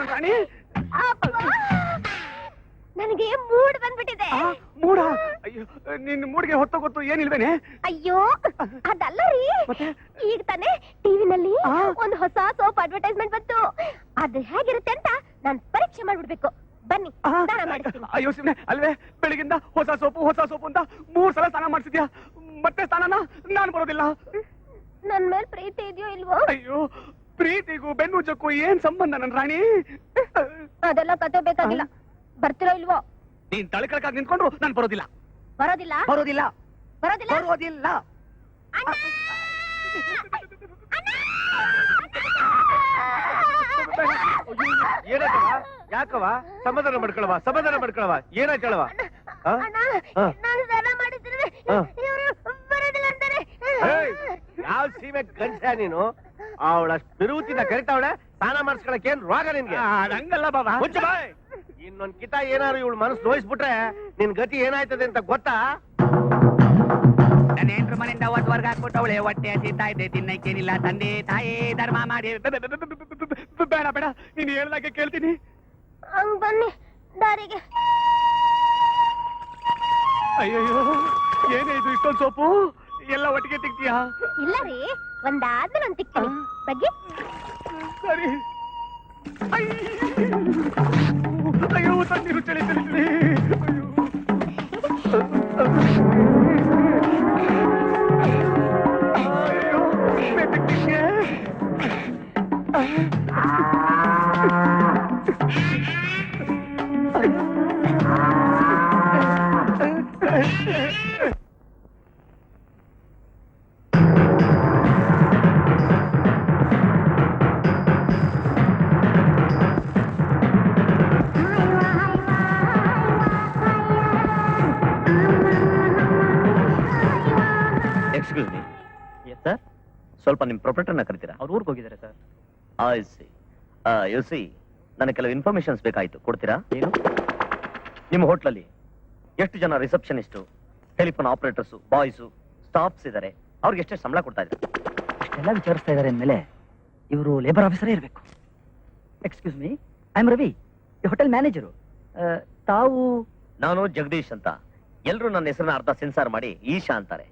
ನನ್ನ ರಾಣಿ. ನನಗೆ ಮೂಡ್ ಬಂದ್ಬಿಟ್ಟಿದೆ. ಮೂಡ? ಅಯ್ಯೋ, ನಿನ್ ಮೂಡ್ಗೆ ಹೊತ್ತು ಗೊತ್ತು ಏನಿಲ್ವೇನೆ? ಅಯ್ಯೋ ಅದಲ್ಲ ರೀ, ಈಗ ತಾನೇ ಟಿವಿನಲ್ಲಿ ಒಂದು ಹೊಸ ಸೋಪ್ ಅಡ್ವರ್ಟೈಸ್ಮೆಂಟ್ ಬಂತು. ಅದು ಹೇಗಿರುತ್ತೆ ಅಂತ ನಾನ್ ಪರೀಕ್ಷೆ ಮಾಡ್ಬಿಡ್ಬೇಕು. ಬನ್ನಿ ಸ್ನಾನ ಮಾಡಿಸ್ತೀನಿ. ಅಯ್ಯೋ ಶಿವನೆ, ಅಲ್ವೇ ಬೆಳಿಗಿಂದ ಹೊಸ ಸೋಪು ಅಂತ 3 ಸಲ ಸ್ನಾನ ಮಾಡಿಸಿದ್ಯಾ. ಮತ್ತೆ ಸ್ನಾನನ ನಾನು ಬರೋದಿಲ್ಲ. ನನ್ ಮೇಲ್ ಪ್ರೀತಿ ಇದೆಯೋ ಇಲ್ವೋ? ಅಯ್ಯೋ, ಪ್ರೀತಿಗೂ ಬೆನ್ನುಜ್ಜಕ್ಕೂ ಏನ್ ಸಂಬಂಧ ನನ್ ರಾಣಿ? ಅದೆಲ್ಲ ಕತೆ ಬೇಕಾಗಿಲ್ಲ. ಬರ್ತಿರೋ ಇಲ್ವೋ? ನೀನ್ ತಳಕಳಕಾಗಿ ನಿಂತ್ಕೊಂಡ್ರು ನಾನು ಬರೋದಿಲ್ಲ. ಬರೋದಿಲ್ಲ ಬರೋದಿಲ್ಲ ಬರೋದಿಲ್ಲ ಬರೋದಿಲ್ಲ. ಏನಾಯ್ತವ? ಯಾಕವ? ಸಮಾಧಾನ ಮಾಡ್ಕೊಳವ ಏನಾಯ್ತಳವ? ಯಾವ ಸೀಮೆ ಗಂಡ ನೀನು? ಅವಳಷ್ಟು ಬಿರುತಿನ ಕರಿತಾವಳೆ ಸ್ನಾನ ಮಾಡಿಸ್ಕೊಳಕ್ಕೆ ಏನ್ ರೋಗ ನಿನ್ಗೆ? ಹಂಗಲ್ಲ ಬಾಬಾ. ಮುಚ್ಚ ಬಾಯ್. ಇನ್ನೊಂದ್ ಕಿತ ಏನಾರು ಇವಳು ಮನಸ್ಸು ನೋಯಿಸ್ಬಿಟ್ರೆ ನಿನ್ ಗತಿ ಏನಾಯ್ತದೆ ಅಂತ ಗೊತ್ತಾ? ನನ್ನ ಹೆಂಡ್ರ ಮನೆಯಿಂದ ಹೊರಗೆ ಹಾಕ್ಬಿಟ್ಟವಳೆ. ಹೊಟ್ಟೆ ಹಸಿತಾ ಇದೆ, ತಿನ್ನಕ್ಕೇನಿಲ್ಲ. ತಂದೆ ತಾಯಿ ಧರ್ಮ ಮಾಡಿ. ಬೇಡ ಬೇಡ, ನೀನು ಹೇಳ್ದಾಗೆ ಕೇಳ್ತೀನಿ. ಹಂಗ್ ಬನ್ನಿ ದಾರಿಗೆ. ಅಯ್ಯಯ್ಯೋ, ಏನೇ ಇದು ಇಷ್ಟೊಂದು ಸೋಪು? ಎಲ್ಲ ಒಟ್ಟಿಗೆ ತಿಕ್ತೀಯಾ? ಇಲ್ಲ ರೀ, ಒಂದಾದ್ಮೇಲೆ ಒಂದ್ ತಿಕ್ತೀನಿ. ಬಗ್ಗೆ ಸರಿ. ಅಯ್ಯೋ, ತಣ್ಣೀರು ಚಳಿ ಚಳಿತೀನಿ. ಅಯ್ಯೋ, ಬೆಟ್ಟಕ್ಕೆ. ಎಕ್ಸ್ಕ್ಯೂಸ್ ಮೀ ಸರ್, ಸ್ವಲ್ಪ ನಿಮ್ ಪ್ರೊಪರೇಟರ್ನ ಕರಿತೀರಾ? ಅವ್ರು ಊರಿಗೆ ಹೋಗಿದ್ದಾರೆ ಸರ್. ಯು ಸಿ, ನನಗೆ ಕೆಲವು ಇನ್ಫಾರ್ಮೇಶನ್ಸ್ ಬೇಕಾಯ್ತು, ಕೊಡ್ತೀರಾ? ಏನು? ನಿಮ್ಮ ಹೋಟ್ಲಲ್ಲಿ ಎಷ್ಟು ಜನ receptionist, telephone operators, boys, staffs ಇದ್ದಾರೆ? ಅವ್ರಿಗೆ ಎಷ್ಟು ಸಂಬಳ ಕೊಡ್ತಾ ಇದ್ದಾರೆ? ಅಷ್ಟೆಲ್ಲ ವಿಚಾರಿಸ್ತಾ ಇದ್ದಾರೆ ಅಂದಮೇಲೆ ಇವರು ಲೇಬರ್ ಆಫೀಸರೇ ಇರಬೇಕು. Excuse me, I am Ravi, ಈ ಹೋಟೆಲ್ ಮ್ಯಾನೇಜರು. ತಾವು? ನಾನು ಜಗದೀಶ್ ಅಂತ. ಎಲ್ಲರೂ ನನ್ನ ಹೆಸರನ್ನ ಅರ್ಧ ಸೆನ್ಸಾರ್ ಮಾಡಿ ಈಶಾ ಅಂತಾರೆ.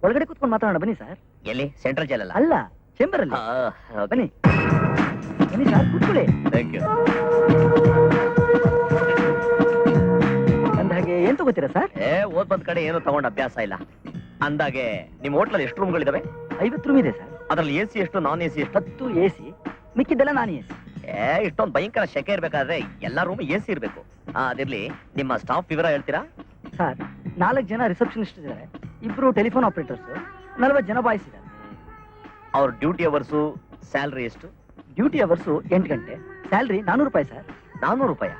ಒಳಗಡೆ ಕೂತ್ಕೊಂಡು ಮಾತಾಡೋಣ ಬನ್ನಿ ಸರ್. ಎಲ್ಲಿ? ಸೆಂಟ್ರಲ್ ಜೈಲ್ ಅಲ್ಲ, ಚೇಂಬರ್ ಅಲ್ಲಿ. ಬನ್ನಿ ಬನ್ನಿ ಸರ್, ಕೂತ್ಕೊಳ್ಳಿ. Thank you. ಅಂದ ಹಾಗೆ ಏನ್ ತಗೋತೀರಾ ಸರ್? ಓದ್ ಬಂದ್ ಕಡೆ ಏನು ತಗೊಂಡ್ ಅಭ್ಯಾಸ ಇಲ್ಲ. ಅಂದಾಗೆ ನಿಮ್ ಹೋಟ್ಲಲ್ಲಿ ಎಷ್ಟು ರೂಮ್ಗಳಿದಾವೆ? 50 ರೂಮ್ ಇದೆ ಸರ್. ಅದ್ರಲ್ಲಿ ಎ ಸಿ ಎಷ್ಟು, ನಾನ್ ಎ ಸಿ ಎಷ್ಟು? 10 AC, ಮಿಕ್ಕಿದ್ದೆಲ್ಲ ನಾನ್ AC. ಇಷ್ಟೊಂದು ಭಯಂಕರ ಶೆಕೆ ಇರ್ಬೇಕಾದ್ರೆ ಎಲ್ಲಾ ರೂಮ್ ಎ ಸಿ ಇರ್ಬೇಕು. ಅದಿರ್ಲಿ, ನಿಮ್ಮ ಸ್ಟಾಫ್ ವಿವರ ಹೇಳ್ತೀರಾ? ಸರ್, 4 ಜನ ರಿಸೆಪ್ಷನಿಸ್ಟ್ ಇದ್ದಾರೆ, 2 ಟೆಲಿಫೋನ್ ಆಪರೇಟರ್ಸ್, 40 ಜನ ಬಾಯ್ಸ್ ಇದ್ದಾರೆ. ಅವ್ರ ಡ್ಯೂಟಿ ಅವರ್ಸು, ಸ್ಯಾಲ್ರಿ ಎಷ್ಟು? ಡ್ಯೂಟಿ ಅವರ್ಸು 8 ಗಂಟೆ, ಸ್ಯಾಲ್ರಿ 400 ರೂಪಾಯಿ ಸರ್. 400 ರೂಪಾಯಿ?